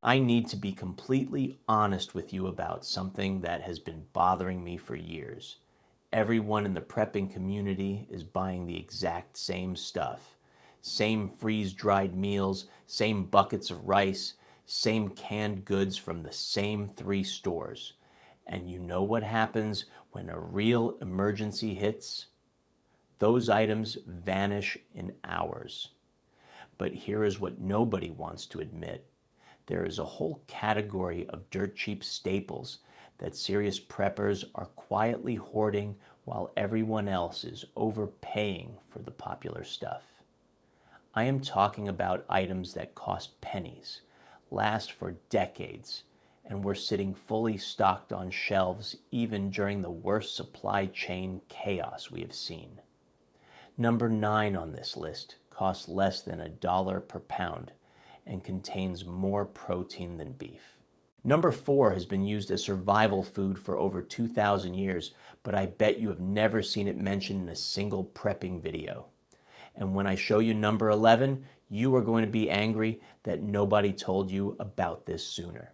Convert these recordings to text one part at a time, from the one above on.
I need to be completely honest with you about something that has been bothering me for years. Everyone in the prepping community is buying the exact same stuff. Same freeze-dried meals, same buckets of rice, same canned goods from the same 3 stores. And you know what happens when a real emergency hits? Those items vanish in hours. But here is what nobody wants to admit. There is a whole category of dirt cheap staples that serious preppers are quietly hoarding while everyone else is overpaying for the popular stuff. I am talking about items that cost pennies, last for decades, and were sitting fully stocked on shelves even during the worst supply chain chaos we have seen. Number 9 on this list costs less than $1 per pound and contains more protein than beef. Number 4 has been used as survival food for over 2,000 years, but I bet you have never seen it mentioned in a single prepping video. And when I show you number 11, you are going to be angry that nobody told you about this sooner.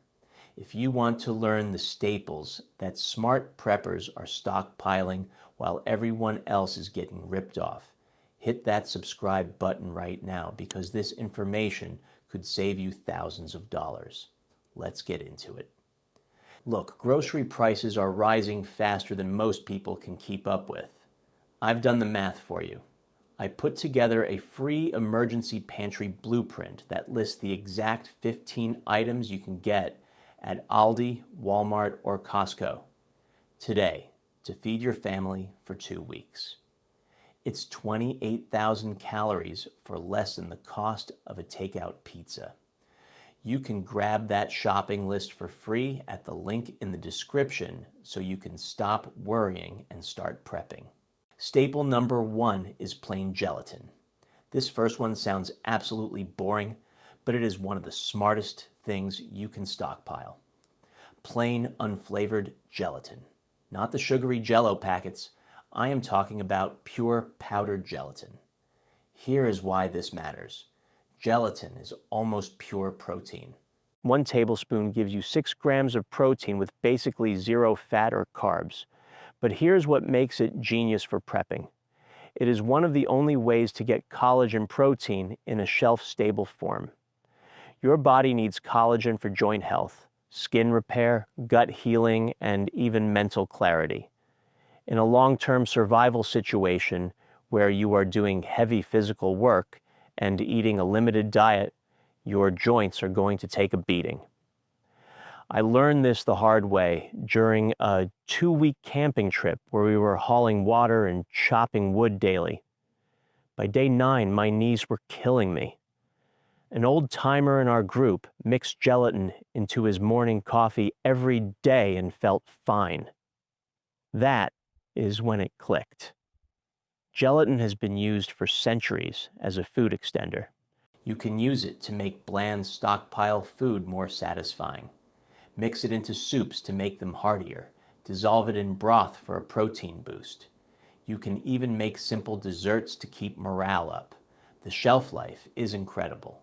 If you want to learn the staples that smart preppers are stockpiling while everyone else is getting ripped off, hit that subscribe button right now because this information could save you thousands of dollars. Let's get into it. Look, grocery prices are rising faster than most people can keep up with. I've done the math for you. I put together a free emergency pantry blueprint that lists the exact 15 items you can get at Aldi, Walmart, or Costco today to feed your family for 2 weeks. It's 28,000 calories for less than the cost of a takeout pizza. You can grab that shopping list for free at the link in the description so you can stop worrying and start prepping. Staple number 1 is plain gelatin. This first one sounds absolutely boring, but it is one of the smartest things you can stockpile. Plain unflavored gelatin, not the sugary Jell-O packets. I am talking about pure powdered gelatin. Here is why this matters. Gelatin is almost pure protein. 1 tablespoon gives you 6 grams of protein with basically 0 fat or carbs. But here's what makes it genius for prepping. It is one of the only ways to get collagen protein in a shelf-stable form. Your body needs collagen for joint health, skin repair, gut healing, and even mental clarity. In a long-term survival situation where you are doing heavy physical work and eating a limited diet, your joints are going to take a beating. I learned this the hard way during a 2-week camping trip where we were hauling water and chopping wood daily. By day 9, my knees were killing me. An old timer in our group mixed gelatin into his morning coffee every day and felt fine. That is when it clicked. Gelatin has been used for centuries as a food extender. You can use it to make bland stockpile food more satisfying. Mix it into soups to make them heartier. Dissolve it in broth for a protein boost. You can even make simple desserts to keep morale up. The shelf life is incredible.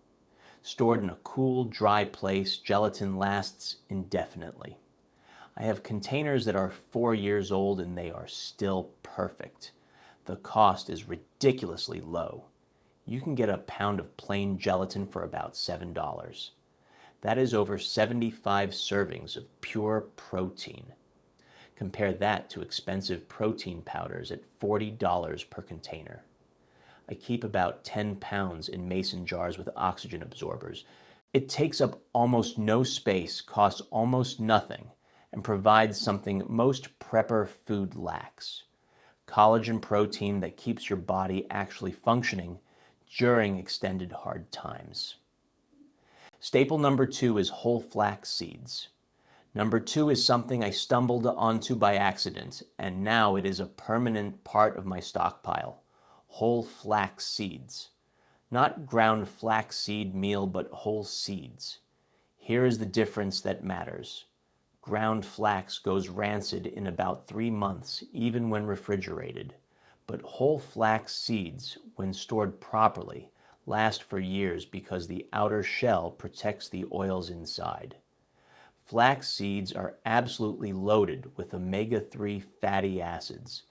Stored in a cool, dry place, gelatin lasts indefinitely. I have containers that are 4 years old and they are still perfect. The cost is ridiculously low. You can get a pound of plain gelatin for about $7. That is over 75 servings of pure protein. Compare that to expensive protein powders at $40 per container. I keep about 10 pounds in mason jars with oxygen absorbers. It takes up almost no space, costs almost nothing, and provides something most prepper food lacks: collagen protein that keeps your body actually functioning during extended hard times. Staple number 2 is whole flax seeds. Number 2 is something I stumbled onto by accident, and now it is a permanent part of my stockpile: whole flax seeds. Not ground flaxseed meal, but whole seeds. Here is the difference that matters. Ground flax goes rancid in about 3 months, even when refrigerated. But whole flax seeds, when stored properly, last for years because the outer shell protects the oils inside. Flax seeds are absolutely loaded with omega-3 fatty acids,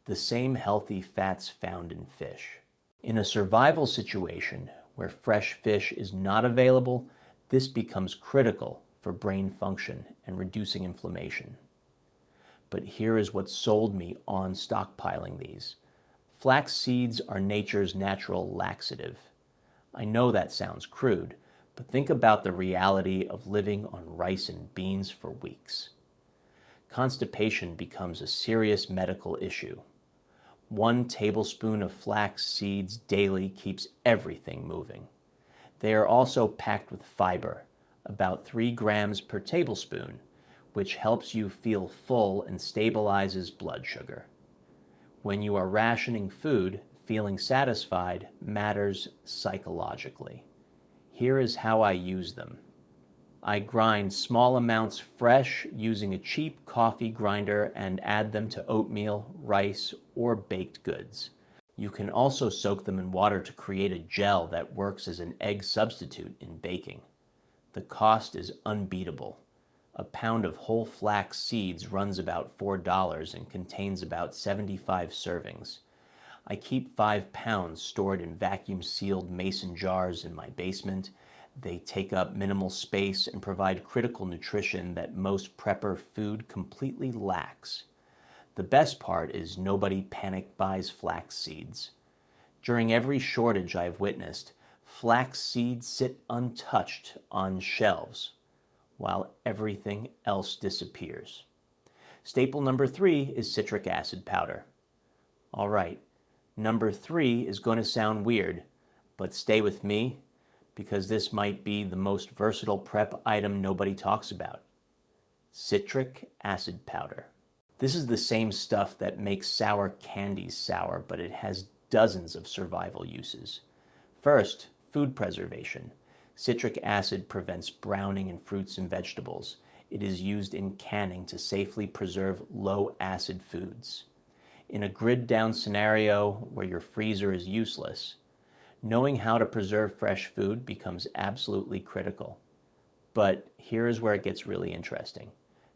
the same healthy fats found in fish. In a survival situation where fresh fish is not available, this becomes critical for brain function and reducing inflammation. But here is what sold me on stockpiling these. Flax seeds are nature's natural laxative. I know that sounds crude, but think about the reality of living on rice and beans for weeks. Constipation becomes a serious medical issue. 1 tablespoon of flax seeds daily keeps everything moving. They are also packed with fiber, about 3 grams per tablespoon, which helps you feel full and stabilizes blood sugar. When you are rationing food, feeling satisfied matters psychologically. Here is how I use them. I grind small amounts fresh using a cheap coffee grinder and add them to oatmeal, rice, or baked goods. You can also soak them in water to create a gel that works as an egg substitute in baking. The cost is unbeatable. A pound of whole flax seeds runs about $4 and contains about 75 servings. I keep 5 pounds stored in vacuum-sealed mason jars in my basement. They take up minimal space and provide critical nutrition that most prepper food completely lacks. The best part is nobody panic buys flax seeds. During every shortage I've witnessed, flax seeds sit untouched on shelves, while everything else disappears. Staple number 3 is citric acid powder. All right, number 3 is going to sound weird, but stay with me because this might be the most versatile prep item nobody talks about. Citric acid powder. This is the same stuff that makes sour candies sour, but it has dozens of survival uses. First, food preservation. Citric acid prevents browning in fruits and vegetables. It is used in canning to safely preserve low-acid foods. In a grid-down scenario where your freezer is useless, knowing how to preserve fresh food becomes absolutely critical. But here is where it gets really interesting.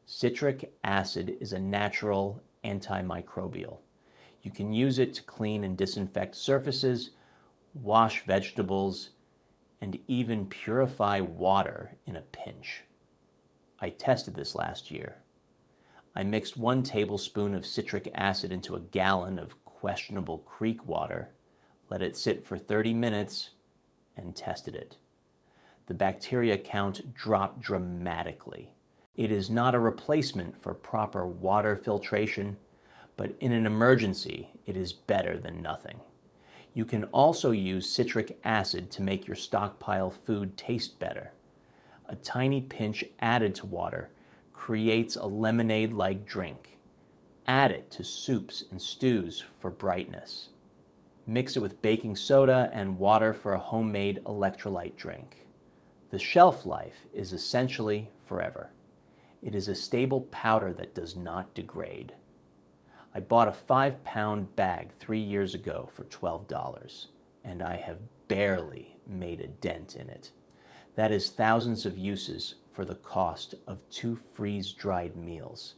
Citric acid is a natural antimicrobial. You can use it to clean and disinfect surfaces, wash vegetables, and even purify water in a pinch. I tested this last year. I mixed 1 tablespoon of citric acid into a gallon of questionable creek water, let it sit for 30 minutes, and tested it. The bacteria count dropped dramatically. It is not a replacement for proper water filtration, but in an emergency, it is better than nothing. You can also use citric acid to make your stockpile food taste better. A tiny pinch added to water creates a lemonade-like drink. Add it to soups and stews for brightness. Mix it with baking soda and water for a homemade electrolyte drink. The shelf life is essentially forever. It is a stable powder that does not degrade. I bought a 5-pound bag 3 years ago for $12, and I have barely made a dent in it. That is thousands of uses for the cost of 2 freeze-dried meals.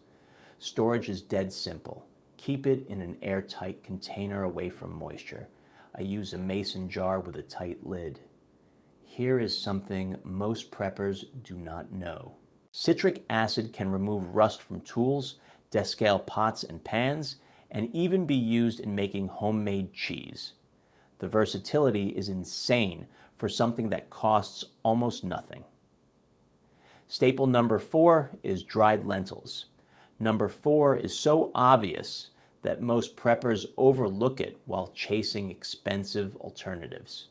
Storage is dead simple. Keep it in an airtight container away from moisture. I use a mason jar with a tight lid. Here is something most preppers do not know. Citric acid can remove rust from tools, descale pots and pans, and even be used in making homemade cheese. The versatility is insane for something that costs almost nothing. Staple number 4 is dried lentils. Number 4 is so obvious that most preppers overlook it while chasing expensive alternatives.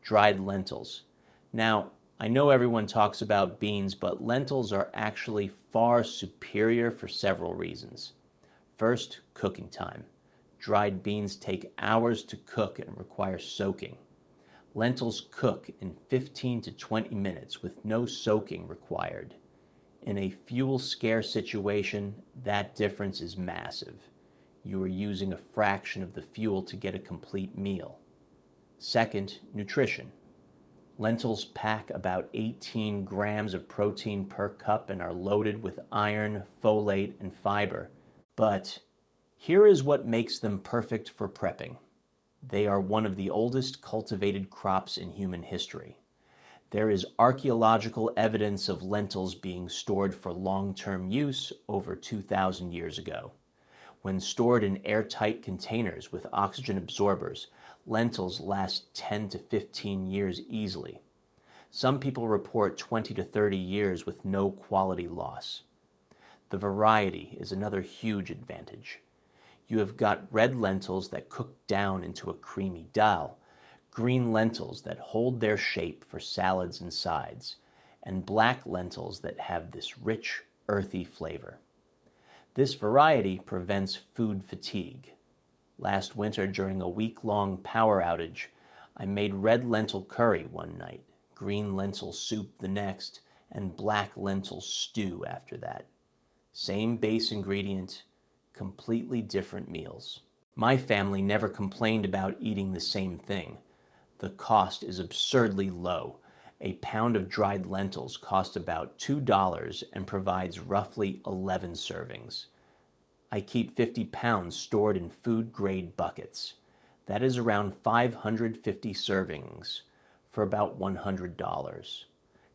Dried lentils. Now, I know everyone talks about beans, but lentils are actually far superior for several reasons. First, cooking time. Dried beans take hours to cook and require soaking. Lentils cook in 15 to 20 minutes with no soaking required. In a fuel-scarce situation, that difference is massive. You are using a fraction of the fuel to get a complete meal. Second, nutrition. Lentils pack about 18 grams of protein per cup and are loaded with iron, folate, and fiber. But here is what makes them perfect for prepping. They are one of the oldest cultivated crops in human history. There is archaeological evidence of lentils being stored for long-term use over 2,000 years ago. When stored in airtight containers with oxygen absorbers, lentils last 10 to 15 years easily. Some people report 20 to 30 years with no quality loss. The variety is another huge advantage. You have got red lentils that cook down into a creamy dal, green lentils that hold their shape for salads and sides, and black lentils that have this rich, earthy flavor. This variety prevents food fatigue. Last winter, during a week-long power outage, I made red lentil curry one night, green lentil soup the next, and black lentil stew after that. Same base ingredient, completely different meals. My family never complained about eating the same thing. The cost is absurdly low. A pound of dried lentils costs about $2 and provides roughly 11 servings. I keep 50 pounds stored in food-grade buckets. That is around 550 servings for about $100.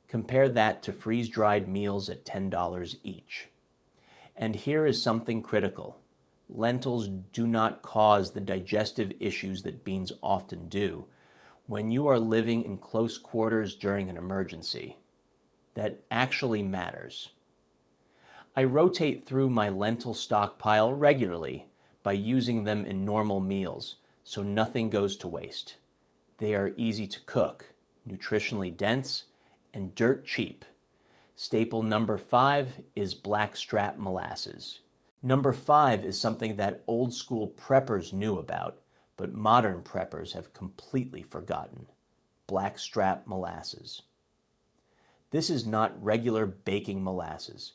Compare that to freeze-dried meals at $10 each. And here is something critical. Lentils do not cause the digestive issues that beans often do when you are living in close quarters during an emergency. That actually matters. I rotate through my lentil stockpile regularly by using them in normal meals, so nothing goes to waste. They are easy to cook, nutritionally dense, and dirt cheap. Staple number 5 is Blackstrap molasses. Number 5 is something that old school preppers knew about, but modern preppers have completely forgotten. Blackstrap molasses. This is not regular baking molasses.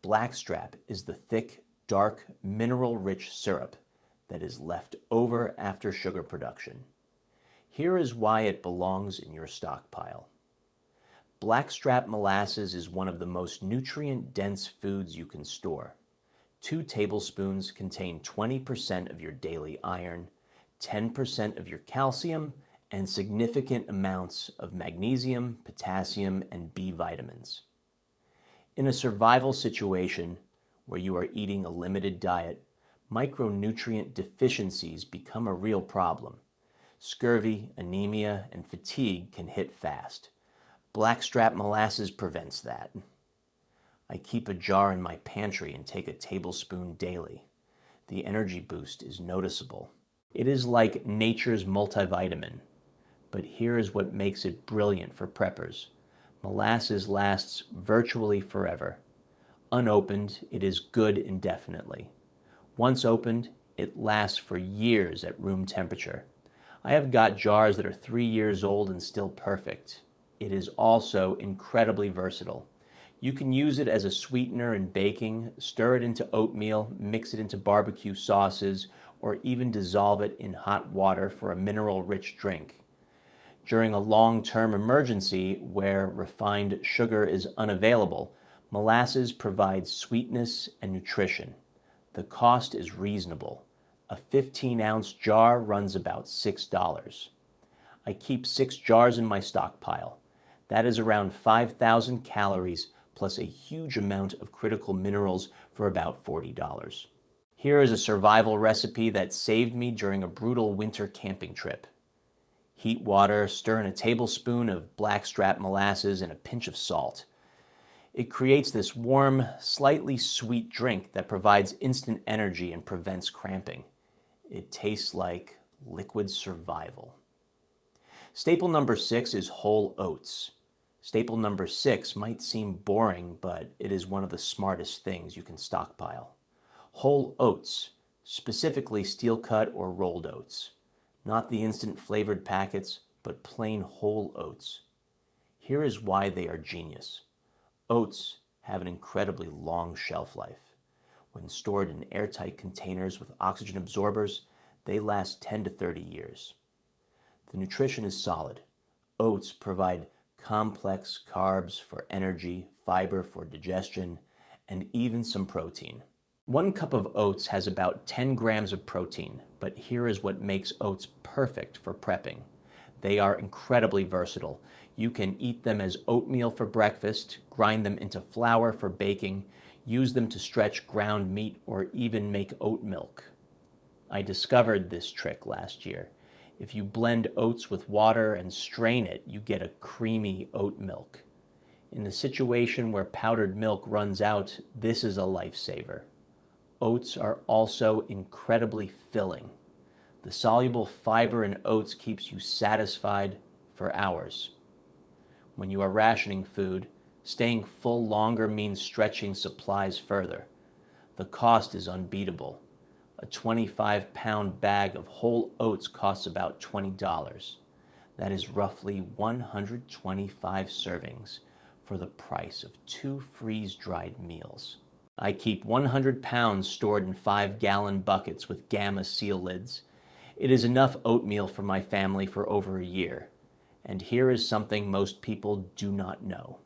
Blackstrap is the thick, dark, mineral-rich syrup that is left over after sugar production. Here is why it belongs in your stockpile. Blackstrap molasses is one of the most nutrient-dense foods you can store. 2 tablespoons contain 20% of your daily iron, 10% of your calcium, and significant amounts of magnesium, potassium, and B vitamins. In a survival situation where you are eating a limited diet, micronutrient deficiencies become a real problem. Scurvy, anemia, and fatigue can hit fast. Blackstrap molasses prevents that. I keep a jar in my pantry and take a tablespoon daily. The energy boost is noticeable. It is like nature's multivitamin. But here is what makes it brilliant for preppers. Molasses lasts virtually forever. Unopened, it is good indefinitely. Once opened, it lasts for years at room temperature. I have got jars that are 3 years old and still perfect. It is also incredibly versatile. You can use it as a sweetener in baking, stir it into oatmeal, mix it into barbecue sauces, or even dissolve it in hot water for a mineral-rich drink. During a long-term emergency where refined sugar is unavailable, molasses provides sweetness and nutrition. The cost is reasonable. A 15-ounce jar runs about $6. I keep 6 jars in my stockpile. That is around 5,000 calories plus a huge amount of critical minerals for about $40. Here is a survival recipe that saved me during a brutal winter camping trip. Heat water, stir in a tablespoon of blackstrap molasses and a pinch of salt. It creates this warm, slightly sweet drink that provides instant energy and prevents cramping. It tastes like liquid survival. Staple number 6 is whole oats. Staple number 6 might seem boring, but it is one of the smartest things you can stockpile. Whole oats, specifically steel-cut or rolled oats. Not the instant flavored packets, but plain whole oats. Here is why they are genius. Oats have an incredibly long shelf life. When stored in airtight containers with oxygen absorbers, they last 10 to 30 years. The nutrition is solid. Oats provide complex carbs for energy, fiber for digestion, and even some protein. 1 cup of oats has about 10 grams of protein, but here is what makes oats perfect for prepping. They are incredibly versatile. You can eat them as oatmeal for breakfast, grind them into flour for baking, use them to stretch ground meat, or even make oat milk. I discovered this trick last year. If you blend oats with water and strain it, you get a creamy oat milk. In a situation where powdered milk runs out, this is a lifesaver. Oats are also incredibly filling. The soluble fiber in oats keeps you satisfied for hours. When you are rationing food, staying full longer means stretching supplies further. The cost is unbeatable. A 25-pound bag of whole oats costs about $20. That is roughly 125 servings for the price of 2 freeze-dried meals. I keep 100 pounds stored in 5-gallon buckets with Gamma seal lids. It is enough oatmeal for my family for over a year. And here is something most people do not know.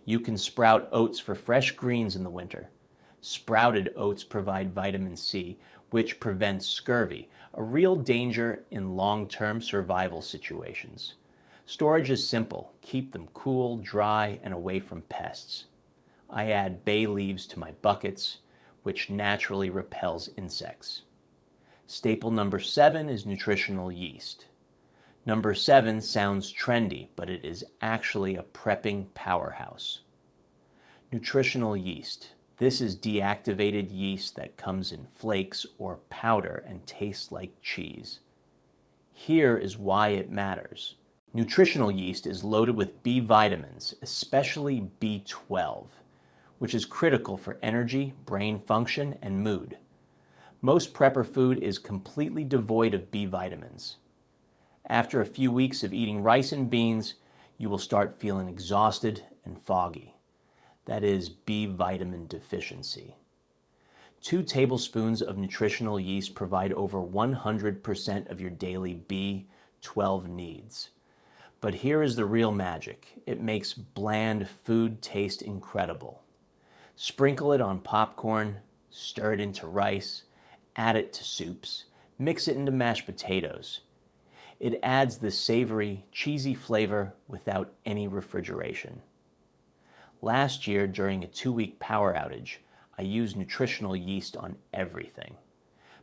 You can sprout oats for fresh greens in the winter. Sprouted oats provide vitamin C, which prevents scurvy, a real danger in long-term survival situations. Storage is simple. Keep them cool, dry, and away from pests. I add bay leaves to my buckets, which naturally repels insects. Staple number 7 is nutritional yeast. Number 7 sounds trendy, but it is actually a prepping powerhouse. Nutritional yeast. This is deactivated yeast that comes in flakes or powder and tastes like cheese. Here is why it matters. Nutritional yeast is loaded with B vitamins, especially B12, which is critical for energy, brain function, and mood. Most prepper food is completely devoid of B vitamins. After a few weeks of eating rice and beans, you will start feeling exhausted and foggy. That is B vitamin deficiency. 2 tablespoons of nutritional yeast provide over 100% of your daily B12 needs. But here is the real magic. It makes bland food taste incredible. Sprinkle it on popcorn, stir it into rice, add it to soups, mix it into mashed potatoes. It adds the savory, cheesy flavor without any refrigeration. Last year, during a 2-week power outage, I used nutritional yeast on everything.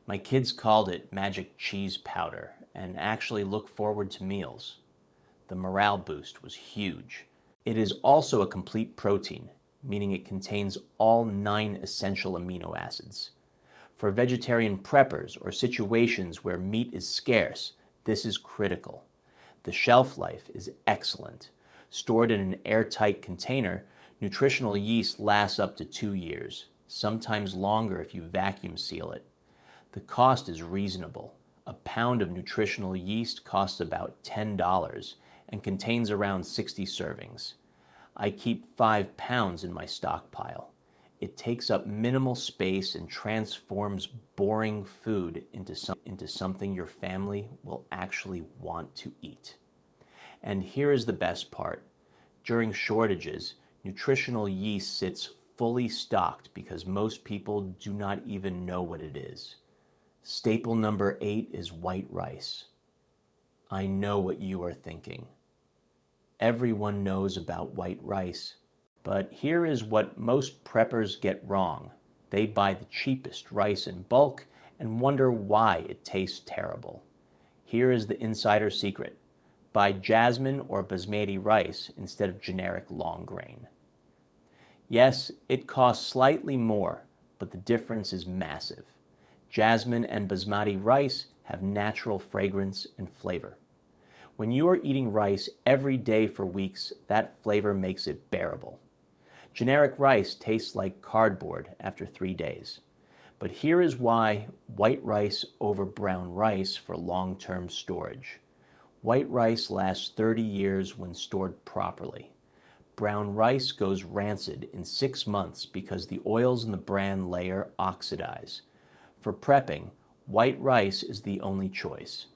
My kids called it magic cheese powder and actually look forward to meals. The morale boost was huge. It is also a complete protein, meaning it contains all 9 essential amino acids. For vegetarian preppers or situations where meat is scarce, this is critical. The shelf life is excellent. Stored in an airtight container, nutritional yeast lasts up to 2 years, sometimes longer if you vacuum seal it. The cost is reasonable. A pound of nutritional yeast costs about $10 and contains around 60 servings. I keep 5 pounds in my stockpile. It takes up minimal space and transforms boring food into something your family will actually want to eat. And here is the best part. During shortages, nutritional yeast sits fully stocked because most people do not even know what it is. Staple number 8 is white rice. I know what you are thinking. Everyone knows about white rice. But here is what most preppers get wrong. They buy the cheapest rice in bulk and wonder why it tastes terrible. Here is the insider secret. Buy jasmine or basmati rice instead of generic long grain. Yes, it costs slightly more, but the difference is massive. Jasmine and basmati rice have natural fragrance and flavor. When you are eating rice every day for weeks, that flavor makes it bearable. Generic rice tastes like cardboard after 3 days. But here is why white rice over brown rice for long-term storage. White rice lasts 30 years when stored properly. Brown rice goes rancid in 6 months because the oils in the bran layer oxidize. For prepping, white rice is the only choice.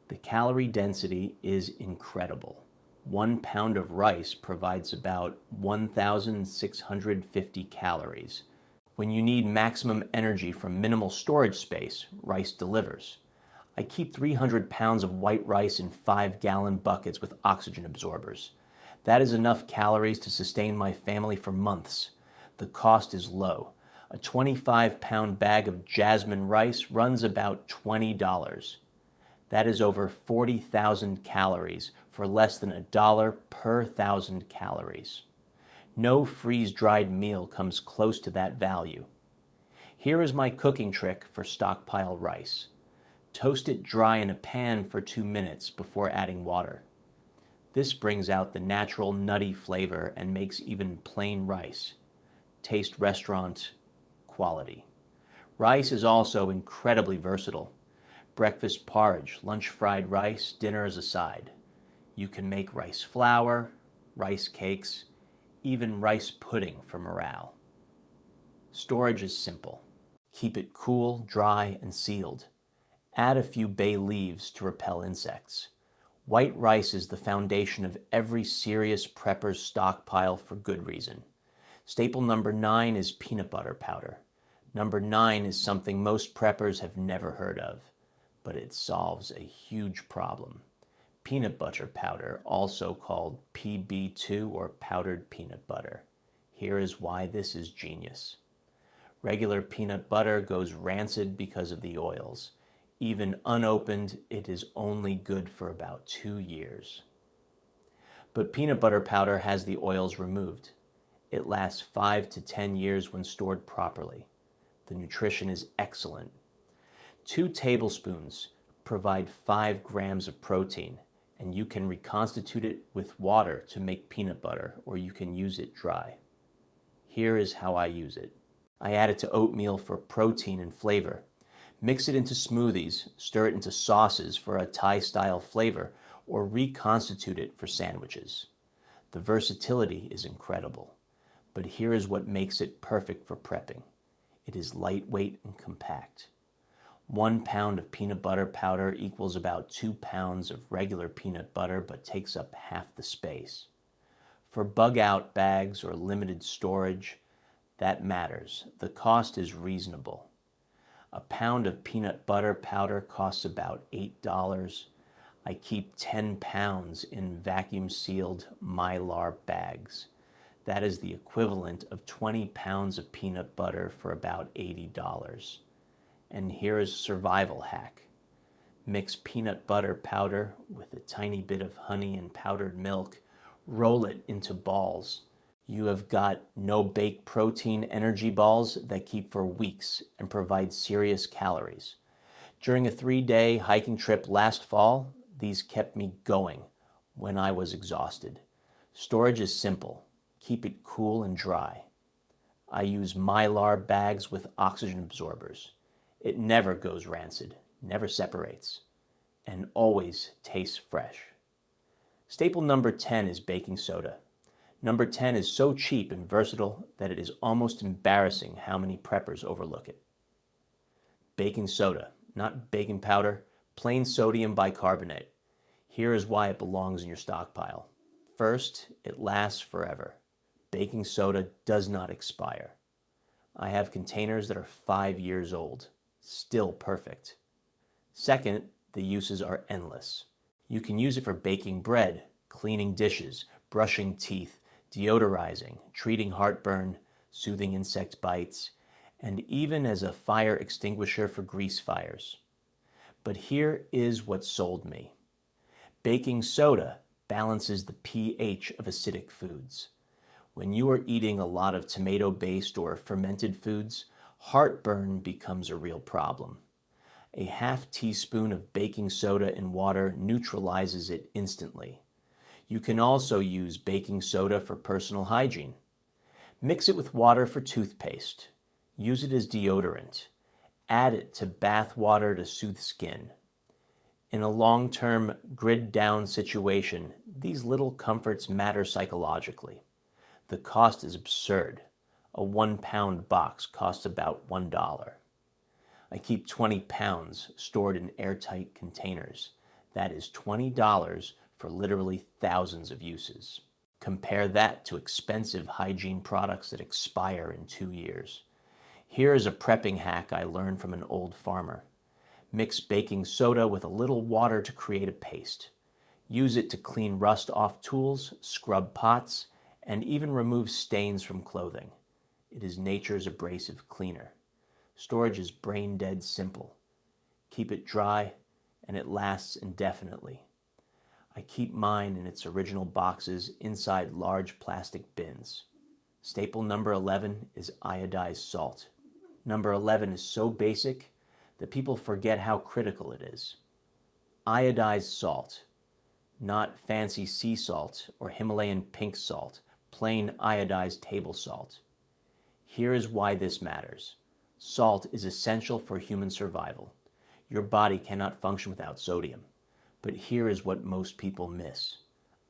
The calorie density is incredible. 1 pound of rice provides about 1,650 calories. When you need maximum energy from minimal storage space, rice delivers. I keep 300 pounds of white rice in 5-gallon buckets with oxygen absorbers. That is enough calories to sustain my family for months. The cost is low. A 25-pound bag of jasmine rice runs about $20. That is over 40,000 calories for less than $1 per 1,000 calories. No freeze-dried meal comes close to that value. Here is my cooking trick for stockpile rice. Toast it dry in a pan for 2 minutes before adding water. This brings out the natural nutty flavor and makes even plain rice taste restaurant quality. Rice is also incredibly versatile. Breakfast porridge, lunch fried rice, dinner as a side. You can make rice flour, rice cakes, even rice pudding for morale. Storage is simple. Keep it cool, dry, and sealed. Add a few bay leaves to repel insects. White rice is the foundation of every serious prepper's stockpile for good reason. Staple number 9 is peanut butter powder. Number 9 is something most preppers have never heard of, but it solves a huge problem. Peanut butter powder, also called PB2 or powdered peanut butter. Here is why this is genius. Regular peanut butter goes rancid because of the oils. Even unopened, it is only good for about 2 years. But peanut butter powder has the oils removed. It lasts 5 to 10 years when stored properly. The nutrition is excellent. 2 tablespoons provide 5 grams of protein, and you can reconstitute it with water to make peanut butter, or you can use it dry. Here is how I use it. I add it to oatmeal for protein and flavor. Mix it into smoothies, stir it into sauces for a Thai-style flavor, or reconstitute it for sandwiches. The versatility is incredible, but here is what makes it perfect for prepping. It is lightweight and compact. 1 pound of peanut butter powder equals about 2 pounds of regular peanut butter, but takes up half the space. For bug-out bags or limited storage, that matters. The cost is reasonable. A pound of peanut butter powder costs about $8. I keep 10 pounds in vacuum-sealed Mylar bags. That is the equivalent of 20 pounds of peanut butter for about $80. And here is a survival hack. Mix peanut butter powder with a tiny bit of honey and powdered milk. Roll it into balls. You have got no-bake protein energy balls that keep for weeks and provide serious calories. During a 3-day hiking trip last fall, these kept me going when I was exhausted. Storage is simple. Keep it cool and dry. I use Mylar bags with oxygen absorbers. It never goes rancid, never separates, and always tastes fresh. Staple number 10 is baking soda. Number 10 is so cheap and versatile that it is almost embarrassing how many preppers overlook it. Baking soda, not baking powder, plain sodium bicarbonate. Here is why it belongs in your stockpile. First, it lasts forever. Baking soda does not expire. I have containers that are 5 years old, still perfect. Second, the uses are endless. You can use it for baking bread, cleaning dishes, brushing teeth, deodorizing, treating heartburn, soothing insect bites, and even as a fire extinguisher for grease fires. But here is what sold me. Baking soda balances the pH of acidic foods. When you are eating a lot of tomato-based or fermented foods, heartburn becomes a real problem. A half teaspoon of baking soda in water neutralizes it instantly. You can also use baking soda for personal hygiene. Mix it with water for toothpaste. Use it as deodorant. Add it to bath water to soothe skin. In a long-term grid-down situation, these little comforts matter psychologically. The cost is absurd. A 1-pound box costs about $1. I keep 20 pounds stored in airtight containers. That is $20 for literally thousands of uses. Compare that to expensive hygiene products that expire in 2 years. Here is a prepping hack I learned from an old farmer. Mix baking soda with a little water to create a paste. Use it to clean rust off tools, scrub pots, and even remove stains from clothing. It is nature's abrasive cleaner. Storage is brain dead simple. Keep it dry, and it lasts indefinitely. I keep mine in its original boxes inside large plastic bins. Staple number 11 is iodized salt. Number 11 is so basic that people forget how critical it is. Iodized salt, not fancy sea salt or Himalayan pink salt, plain iodized table salt. Here is why this matters. Salt is essential for human survival. Your body cannot function without sodium. But here is what most people miss.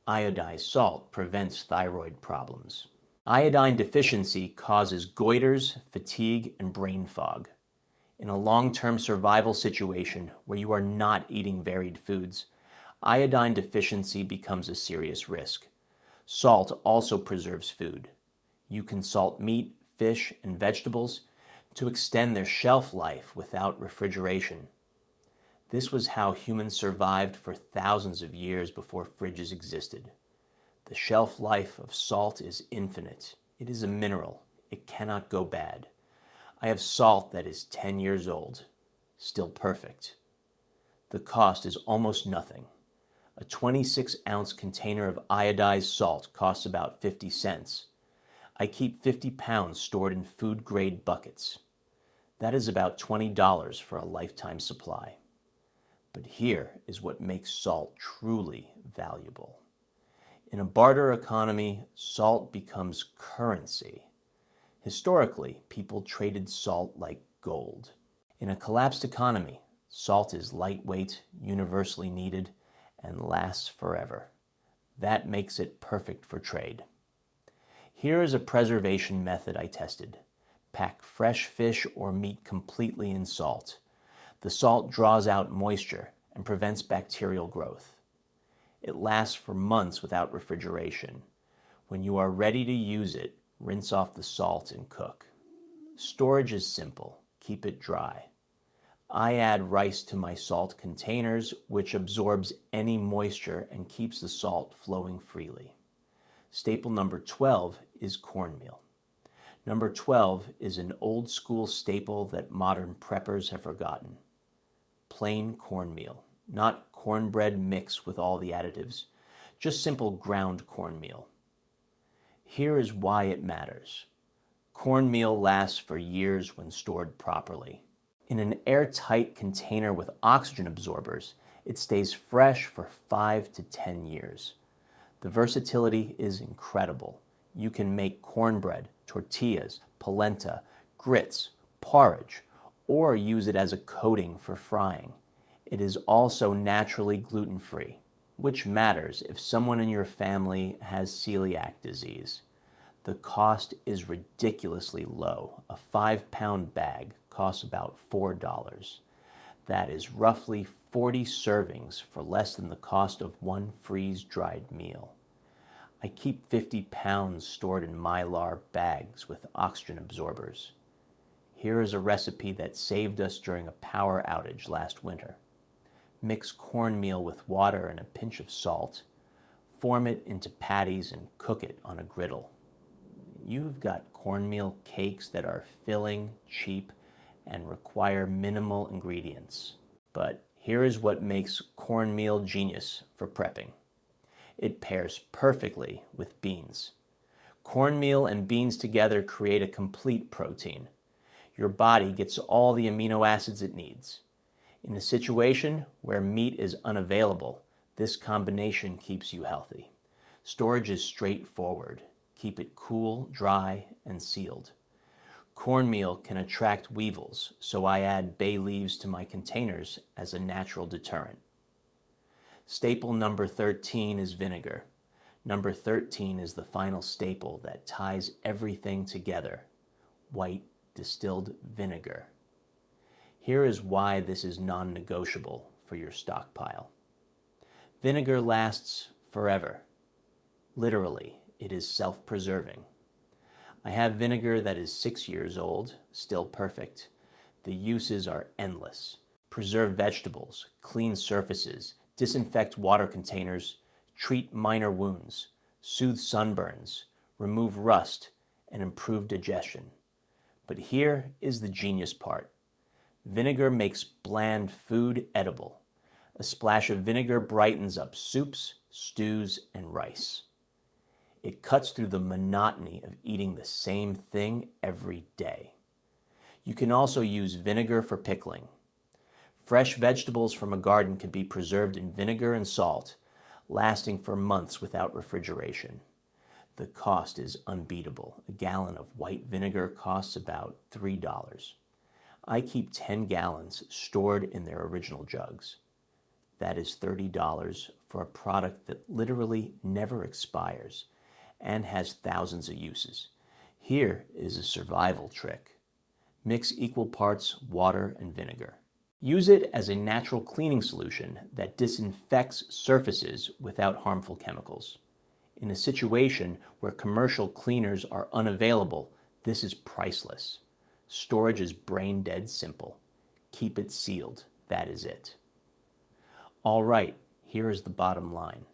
Iodized salt prevents thyroid problems. Iodine deficiency causes goiters, fatigue, and brain fog. In a long-term survival situation where you are not eating varied foods, iodine deficiency becomes a serious risk. Salt also preserves food. You can salt meat, fish, and vegetables to extend their shelf life without refrigeration. This was how humans survived for thousands of years before fridges existed. The shelf life of salt is infinite. It is a mineral. It cannot go bad. I have salt that is 10 years old, still perfect. The cost is almost nothing. A 26-ounce container of iodized salt costs about 50 cents. I keep 50 pounds stored in food-grade buckets. That is about $20 for a lifetime supply. But here is what makes salt truly valuable. In a barter economy, salt becomes currency. Historically, people traded salt like gold. In a collapsed economy, salt is lightweight, universally needed, and lasts forever. That makes it perfect for trade. Here is a preservation method I tested. Pack fresh fish or meat completely in salt. The salt draws out moisture and prevents bacterial growth. It lasts for months without refrigeration. When you are ready to use it, rinse off the salt and cook. Storage is simple. Keep it dry. I add rice to my salt containers, which absorbs any moisture and keeps the salt flowing freely. Staple number 12 is cornmeal. Number 12 is an old-school staple that modern preppers have forgotten. Plain cornmeal, not cornbread mixed with all the additives, just simple ground cornmeal. Here is why it matters. Cornmeal lasts for years when stored properly. In an airtight container with oxygen absorbers, it stays fresh for 5 to 10 years. The versatility is incredible. You can make cornbread, tortillas, polenta, grits, porridge, or use it as a coating for frying. It is also naturally gluten-free, which matters if someone in your family has celiac disease. The cost is ridiculously low. A 5-pound bag costs about $4. That is roughly 40 servings for less than the cost of one freeze-dried meal. I keep 50 pounds stored in Mylar bags with oxygen absorbers. Here is a recipe that saved us during a power outage last winter. Mix cornmeal with water and a pinch of salt. Form it into patties and cook it on a griddle. You've got cornmeal cakes that are filling, cheap, and require minimal ingredients. But here is what makes cornmeal genius for prepping. It pairs perfectly with beans. Cornmeal and beans together create a complete protein. Your body gets all the amino acids it needs. In a situation where meat is unavailable, this combination keeps you healthy. Storage is straightforward. Keep it cool, dry, and sealed. Cornmeal can attract weevils, so I add bay leaves to my containers as a natural deterrent. Staple number 13 is vinegar. Number 13 is the final staple that ties everything together. White distilled vinegar. Here is why this is non-negotiable for your stockpile. Vinegar lasts forever. Literally, it is self-preserving. I have vinegar that is 6 years old, still perfect. The uses are endless. Preserve vegetables, clean surfaces, disinfect water containers, treat minor wounds, soothe sunburns, remove rust, and improve digestion. But here is the genius part. Vinegar makes bland food edible. A splash of vinegar brightens up soups, stews, and rice. It cuts through the monotony of eating the same thing every day. You can also use vinegar for pickling. Fresh vegetables from a garden can be preserved in vinegar and salt, lasting for months without refrigeration. The cost is unbeatable. A gallon of white vinegar costs about $3. I keep 10 gallons stored in their original jugs. That is $30 for a product that literally never expires and has thousands of uses. Here is a survival trick. Mix equal parts water and vinegar. Use it as a natural cleaning solution that disinfects surfaces without harmful chemicals. In a situation where commercial cleaners are unavailable, this is priceless. Storage is brain dead simple. Keep it sealed. That is it. All right, here is the bottom line.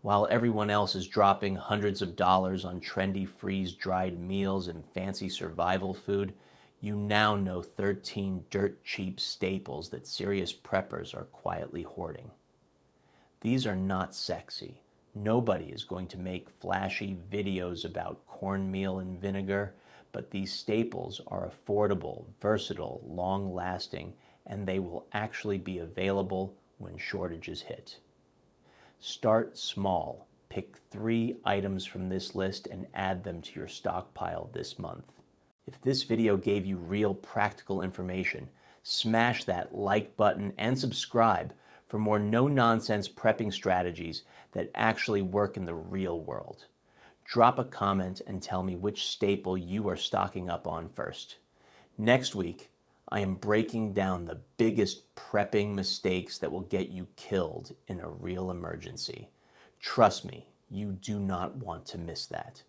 While everyone else is dropping hundreds of dollars on trendy freeze-dried meals and fancy survival food, you now know 13 dirt-cheap staples that serious preppers are quietly hoarding. These are not sexy. Nobody is going to make flashy videos about cornmeal and vinegar, but these staples are affordable, versatile, long-lasting, and they will actually be available when shortages hit. Start small. Pick 3 items from this list and add them to your stockpile this month. If this video gave you real practical information, smash that like button and subscribe for more no-nonsense prepping strategies that actually work in the real world. Drop a comment and tell me which staple you are stocking up on first. Next week, I am breaking down the biggest prepping mistakes that will get you killed in a real emergency. Trust me, you do not want to miss that.